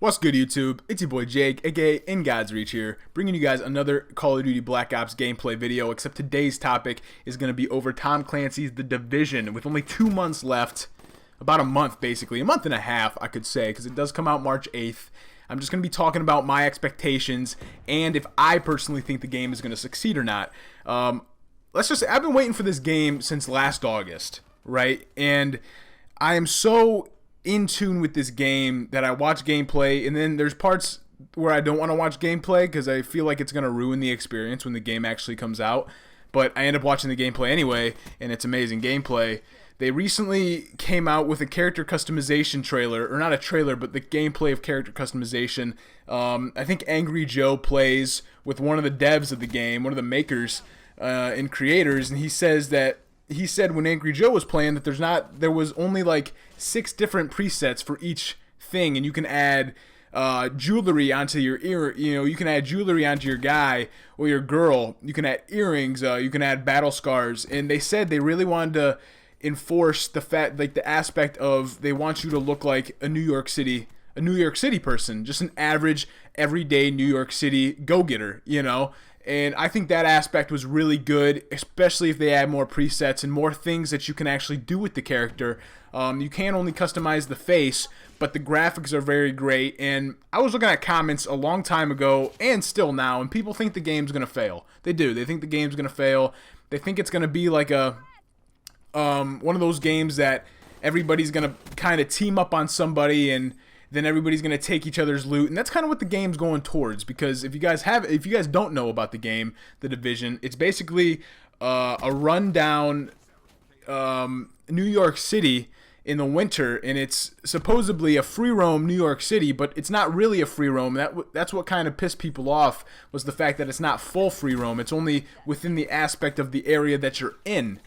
What's good, YouTube? It's your boy Jake, aka In God's Reach here, bringing you guys another Call of Duty Black Ops gameplay video, except today's topic is going to be over Tom Clancy's The Division, with only 2 months left. About a month, basically. A month and a half, I could say, because it does come out March 8th. I'm just going to be talking about my expectations, and if I personally think the game is going to succeed or not. I've been waiting for this game since last August, right? And I am so in tune with this game that I watch gameplay, and then there's parts where I don't want to watch gameplay because I feel like it's going to ruin the experience when the game actually comes out. But I end up watching the gameplay anyway, and it's amazing gameplay. They recently came out with a character customization trailer, or not a trailer, but the gameplay of character customization. I think Angry Joe plays with one of the devs of the game, one of the makers and creators, and he said when Angry Joe was playing that there was only like 6 different presets for each thing, and you can add jewelry onto your ear. You can add jewelry onto your guy or your girl. You can add earrings. You can add battle scars. And they said they really wanted to enforce the aspect of they want you to look like a New York City person, just an average, everyday New York City go-getter, And I think that aspect was really good, especially if they add more presets and more things that you can actually do with the character. You can only customize the face, but the graphics are very great. And I was looking at comments a long time ago, and still now, and people think the game's going to fail. They do. They think the game's going to fail. They think it's going to be like one of those games that everybody's going to kind of team up on somebody, and then everybody's going to take each other's loot. And that's kind of what the game's going towards, because if you guys don't know about the game, The Division, it's basically a rundown New York City in the winter, and it's supposedly a free roam New York City, but it's not really a free roam. That's what kind of pissed people off, was the fact that it's not full free roam. It's only within the aspect of the area that you're in,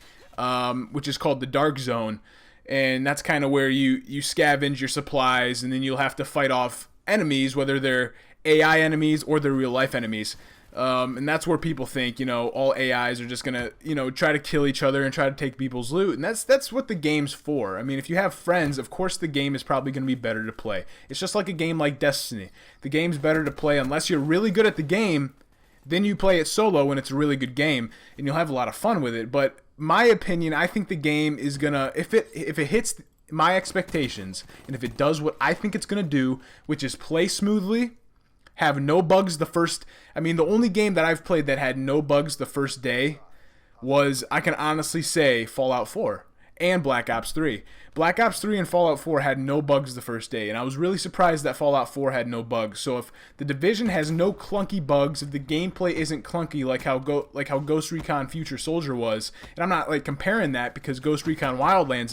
which is called the Dark Zone. And that's kind of where you scavenge your supplies, and then you'll have to fight off enemies, whether they're AI enemies or they're real life enemies. And that's where people think, all AIs are just gonna, try to kill each other and try to take people's loot. And that's what the game's for. I mean, if you have friends, of course the game is probably gonna be better to play. It's just like a game like Destiny. The game's better to play unless you're really good at the game. Then you play it solo when it's a really good game, and you'll have a lot of fun with it. But my opinion, I think the game is gonna, if it hits my expectations, and if it does what I think it's gonna do, which is play smoothly, have no bugs the only game that I've played that had no bugs the first day was, I can honestly say, Fallout 4 and Black Ops 3. Black Ops 3 and Fallout 4 had no bugs the first day, and I was really surprised that Fallout 4 had no bugs. So if The Division has no clunky bugs, if the gameplay isn't clunky like how Ghost Recon Future Soldier was, and I'm not comparing that because Ghost Recon Wildlands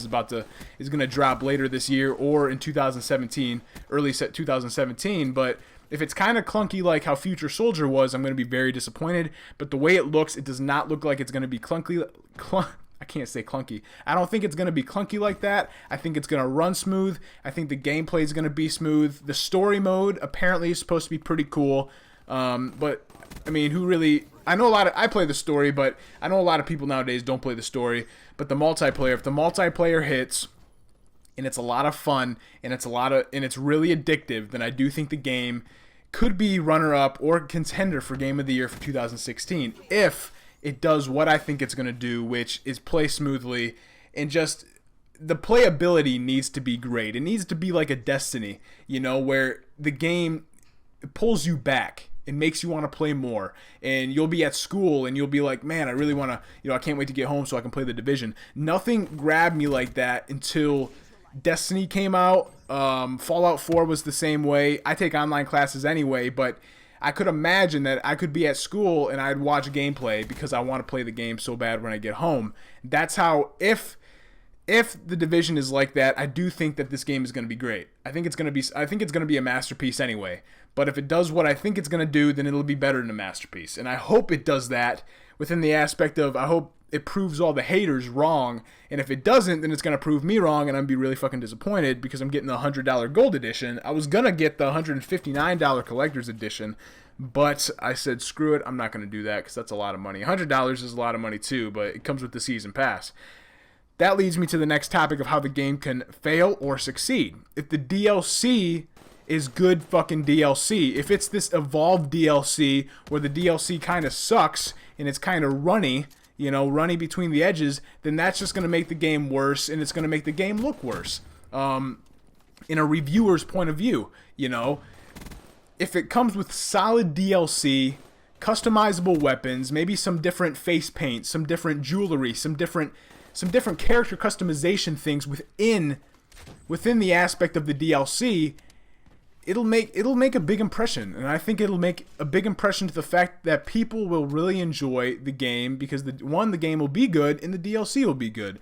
is going to drop later this year or in 2017, early 2017, but if it's kind of clunky like how Future Soldier was, I'm going to be very disappointed. But the way it looks, it does not look like it's going to be clunky. I can't say clunky. I don't think it's going to be clunky like that. I think it's going to run smooth. I think the gameplay is going to be smooth. The story mode apparently is supposed to be pretty cool. But, I mean, I play the story, but I know a lot of people nowadays don't play the story. But the multiplayer, if the multiplayer hits, and it's a lot of fun, and it's really addictive, then I do think the game could be runner-up or contender for Game of the Year for 2016 if it does what I think it's going to do, which is play smoothly, and just the playability needs to be great. It needs to be like a Destiny, where the game pulls you back and makes you want to play more. And you'll be at school and you'll be like, man, I really want to, I can't wait to get home so I can play The Division. Nothing grabbed me like that until Destiny came out. Fallout 4 was the same way. I take online classes anyway, but I could imagine that I could be at school and I'd watch gameplay because I want to play the game so bad when I get home. That's how, if The Division is like that, I do think that this game is going to be great. I think it's going to be a masterpiece anyway. But if it does what I think it's going to do, then it'll be better than a masterpiece. And I hope it does that within the aspect of, I hope it proves all the haters wrong, and if it doesn't, then it's going to prove me wrong, and I'm going to be really fucking disappointed because I'm getting the $100 gold edition. I was going to get the $159 collector's edition, but I said, screw it, I'm not going to do that because that's a lot of money. $100 is a lot of money too, but it comes with the season pass. That leads me to the next topic of how the game can fail or succeed. If the DLC is good fucking DLC. If it's this evolved DLC where the DLC kind of sucks and it's kind of runny, you know, runny between the edges, then that's just going to make the game worse, and it's going to make the game look worse. In a reviewer's point of view, you know, if it comes with solid DLC, customizable weapons, maybe some different face paint, some different jewelry, some different character customization things within the aspect of the DLC, it'll make a big impression, and I think it'll make a big impression to the fact that people will really enjoy the game because the game will be good and the DLC will be good.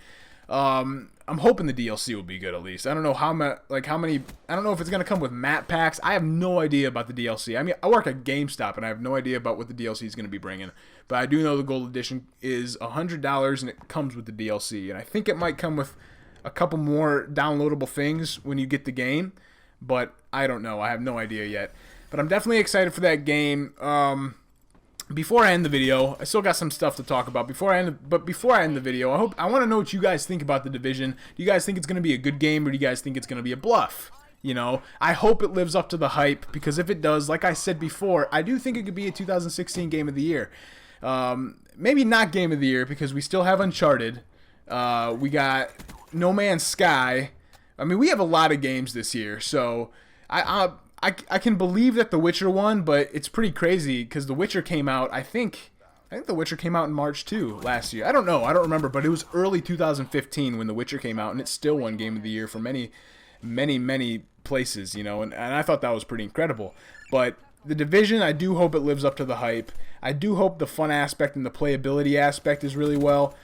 I'm hoping the DLC will be good at least. I don't know how many. I don't know if it's gonna come with map packs. I have no idea about the DLC. I mean, I work at GameStop and I have no idea about what the DLC is gonna be bringing. But I do know the Gold Edition is $100 and it comes with the DLC. And I think it might come with a couple more downloadable things when you get the game. But I don't know. I have no idea yet. But I'm definitely excited for that game. Before I end the video, I still got some stuff to talk about. Before I end the video, I want to know what you guys think about the Division. Do you guys think it's going to be a good game, or do you guys think it's going to be a bluff? You know, I hope it lives up to the hype, because if it does, like I said before, I do think it could be a 2016 Game of the Year. Maybe not Game of the Year, because we still have Uncharted. We got No Man's Sky. I mean, we have a lot of games this year, so I can believe that The Witcher won, but it's pretty crazy because The Witcher came out, I think The Witcher came out in March too last year. I don't know, I don't remember, but it was early 2015 when The Witcher came out, and it still won Game of the Year for many places, you know, and I thought that was pretty incredible. But The Division, I do hope it lives up to the hype. I do hope the fun aspect and the playability aspect is really well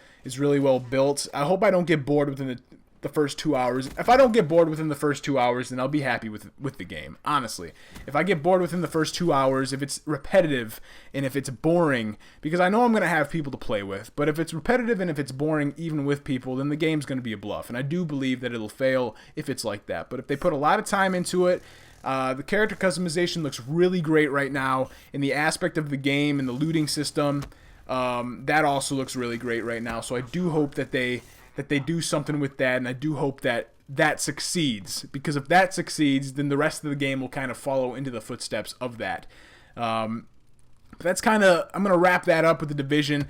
built. I hope I don't get bored within the first 2 hours. If I don't get bored within the first 2 hours, then I'll be happy with the game, honestly. If I get bored within the first 2 hours, if it's repetitive and if it's boring, because I know I'm going to have people to play with, but if it's repetitive and if it's boring even with people, then the game's going to be a bluff. And I do believe that it'll fail if it's like that. But if they put a lot of time into it, the character customization looks really great right now, in the aspect of the game and the looting system, that also looks really great right now. So I do hope that they do something with that, and I do hope that that succeeds, because if that succeeds, then the rest of the game will kind of follow into the footsteps of that. But that's kind of, I'm going to wrap that up with the Division.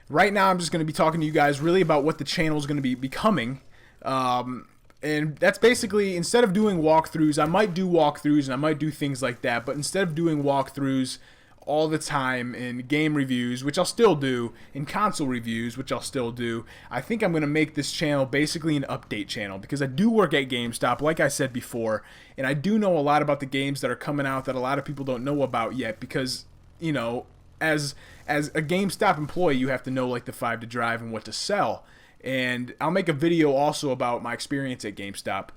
Right now, I'm just going to be talking to you guys really about what the channel is going to be becoming. And that's basically, instead of doing walkthroughs, I might do walkthroughs and I might do things like that, but instead of doing walkthroughs all the time in game reviews, which I'll still do, in console reviews, which I'll still do, I think I'm going to make this channel basically an update channel, because I do work at GameStop, like I said before, and I do know a lot about the games that are coming out that a lot of people don't know about yet, because, you know, as a GameStop employee, you have to know like the 5 to drive and what to sell. And I'll make a video also about my experience at GameStop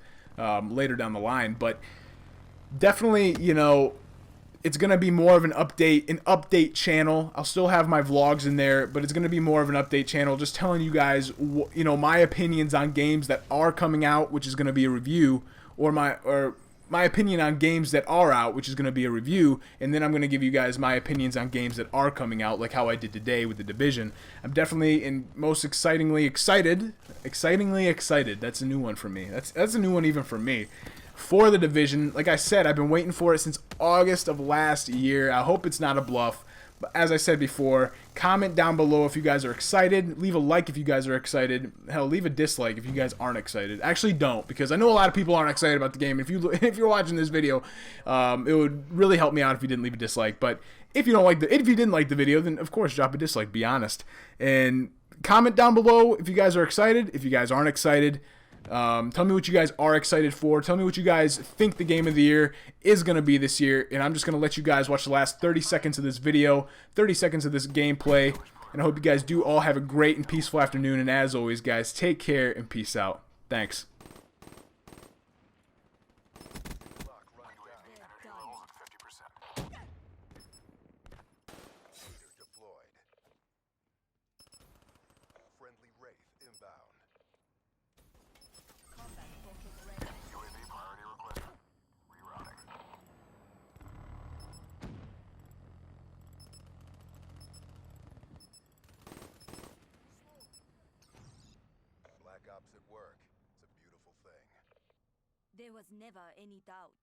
later down the line, but definitely, you know, it's going to be more of an update channel. I'll still have my vlogs in there, but it's going to be more of an update channel, just telling you guys, you know, my opinions on games that are coming out, which is going to be a review, or my opinion on games that are out, which is going to be a review, and then I'm going to give you guys my opinions on games that are coming out, like how I did today with the Division. I'm definitely, and most excitingly excited. That's a new one for me. That's a new one even for me. For the Division, like I said, I've been waiting for it since August of last year. I hope it's not a bluff. But as I said before, comment down below if you guys are excited. Leave a like if you guys are excited. Hell, leave a dislike if you guys aren't excited. Actually, don't, because I know a lot of people aren't excited about the game. If you're watching this video, it would really help me out if you didn't leave a dislike. But if you didn't like the video, then of course drop a dislike. Be honest, and comment down below if you guys are excited. If you guys aren't excited, tell me what you guys are excited for. Tell me what you guys think the Game of the Year is going to be this year. And I'm just going to let you guys watch the last 30 seconds of this video, 30 seconds of this gameplay. And I hope you guys do all have a great and peaceful afternoon. And as always, guys, take care and peace out. Thanks. Ops at work. It's a beautiful thing. There was never any doubt.